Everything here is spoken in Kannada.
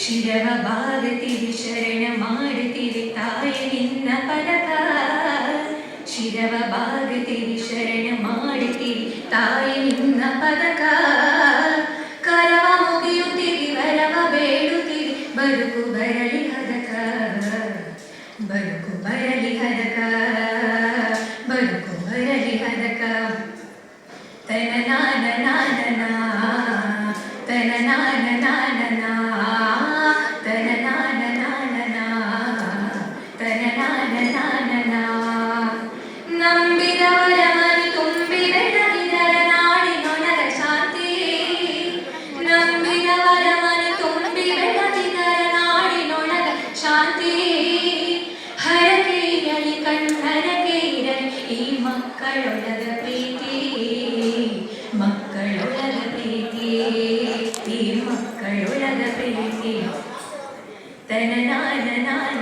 ಶಿರವ ಭಾರತಿರಿ ಶರಣ ಮಾಡುತ್ತಿರಿ ತಾಯಿ ನಿನ್ನ ಪದಕ ಶಿರವ ಭಾರತಿರಿ ಶರಣ ಮಾಡುತ್ತಿರಿ ತಾಯಿ ನಿನ್ನ ಪದಕ ಕರವ ಮುಗಿಯುತ್ತಿರಿ ವರವ ಬೇಡುತ್ತಿರಿ ಬದುಕು ಬರಲಿ ಹದಕ ಬದುಕು ಬರಲಿ ಹದಕ ಬದುಕು ಬರಲಿ ಹದಕ ತನನಾನ ನಾನನ ತನನಾನ ನಾನನ ತನನಾನ ನಾನನ ತನನಾನ ನಾನನ ನಂಬಿದವರ ಮನೆ ತುಂಬಿ ಬೆಳಗಿದರ ನಾಡಿನೊಳಗ ಶಾಂತಿ ನಂಬಿದವರ ಮನೆ ತುಂಬಿ ಬೆಳಗಿದರ ನಾಡಿನೊಳಗ ಶಾಂತಿ ಹರಕೆ ಇರಲಿ ಕಣ್ಣರಕೆ ಇರಲಿ ಈ ಮಕ್ಕಳೊಳಗ ಪ್ರೀತಿ ಮಕ್ಕಳೊಳಗ ಪ್ರೀತಿ ಈ ಮಕ್ಕಳೊಳಗ ಪ್ರೀತಿ ತನನಾನ ನಾನ